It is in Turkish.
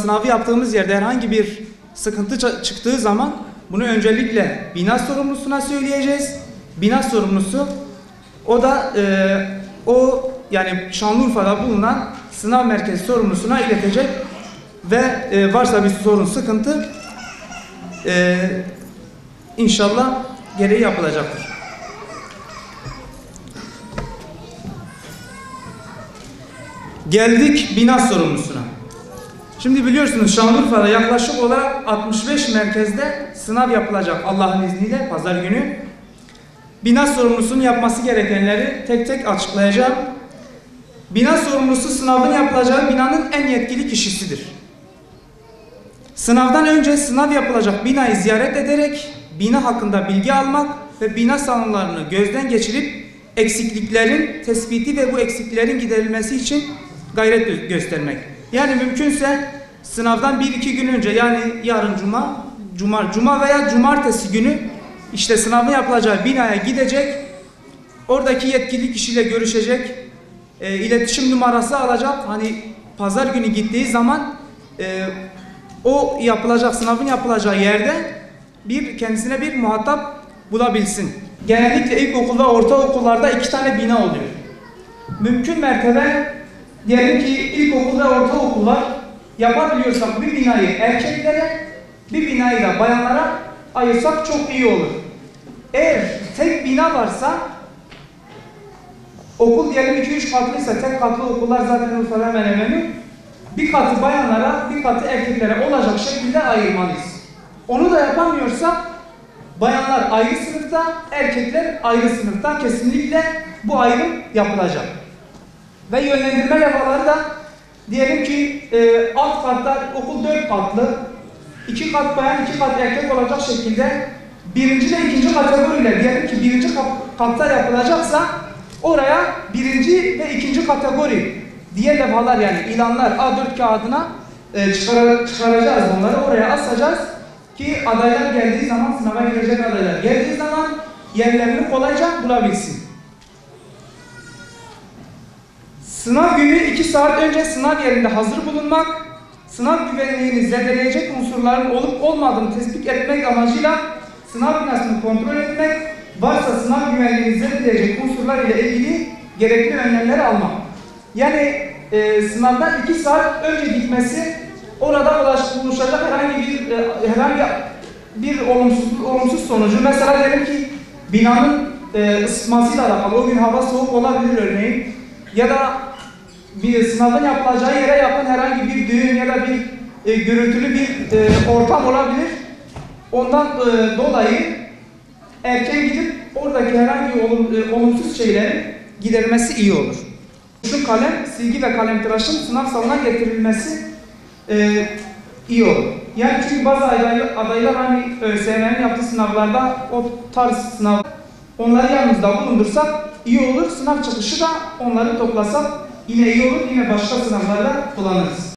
sınavı yaptığımız yerde herhangi bir sıkıntı çıktığı zaman bunu öncelikle bina sorumlusuna söyleyeceğiz. Bina sorumlusu o da yani Şanlıurfa'da bulunan sınav merkezi sorumlusuna iletecek ve varsa bir sorun, sıkıntı inşallah gereği yapılacaktır. Geldik bina sorumlusuna. Şimdi biliyorsunuz Şanlıurfa'da yaklaşık olarak 65 merkezde sınav yapılacak Allah'ın izniyle pazar günü. Bina sorumlusunun yapması gerekenleri tek tek açıklayacağım. Bina sorumlusu sınavın yapılacağı binanın en yetkili kişisidir. Sınavdan önce sınav yapılacak binayı ziyaret ederek bina hakkında bilgi almak ve bina salonlarını gözden geçirip eksikliklerin tespiti ve bu eksikliklerin giderilmesi için gayret göstermek. Yani mümkünse sınavdan 1-2 gün önce, yani yarın cuma veya cumartesi günü işte sınavın yapılacağı binaya gidecek, oradaki yetkili kişiyle görüşecek, iletişim numarası alacak. Hani pazar günü gittiği zaman o sınavın yapılacağı yerde kendisine bir muhatap bulabilsin. Genellikle ilkokul ve ortaokullarda 2 tane bina oluyor. Mümkün mertebe diyelim ki ilkokul ve ortaokullar yapabiliyorsak bir binayı erkeklere, bir binayı da bayanlara ayırsak çok iyi olur. Eğer tek bina varsa, okul diyelim 2-3 katlıysa, tek katlı okullar zaten Urfa'da hemen hemen, bir katı bayanlara, bir katı erkeklere olacak şekilde ayırmalıyız. Onu da yapamıyorsak, bayanlar ayrı sınıfta, erkekler ayrı sınıfta, kesinlikle bu ayrım yapılacak. Ve yönlendirme levhaları da diyelim ki alt katta okul 4 katlı, 2 kat bayan, 2 kat erkek olacak şekilde birinci ve ikinci kategoriler, diyelim ki birinci katta yapılacaksa oraya birinci ve ikinci kategori diye levhalar, yani ilanlar A4 kağıdına çıkaracağız, bunları oraya asacağız ki adaylar geldiği zaman, sınava girecek adaylar geldiği zaman yerlerini kolayca bulabilsin. Sınav günü 2 saat önce sınav yerinde hazır bulunmak, sınav güvenliğini zedeleyecek unsurların olup olmadığını tespit etmek amacıyla sınav binasını kontrol etmek, varsa sınav güvenliğini zedeleyecek unsurlar ile ilgili gerekli önlemleri almak. Yani sınavdan 2 saat önce gitmesi, orada oluşacak herhangi bir olumsuz sonucu, mesela diyelim ki binanın ısıtmasıyla alakalı, o gün hava soğuk olabilir örneğin, ya da bir sınavın yapılacağı yere yakın herhangi bir düğün ya da bir gürültülü bir ortam olabilir. Ondan dolayı erken gidip oradaki herhangi olumsuz şeylerin giderilmesi iyi olur. Şu kalem, silgi ve kalem tıraşın sınav salonuna getirilmesi iyi olur. Yani çünkü bazı adaylar hani ÖSYM'nin yaptığı sınavlarda o tarz sınav, onları yanımızda bulundursak iyi olur. Sınav çıkışı da onları toplasak yine iyi olur. Yine başka sınavlarda kullanırız.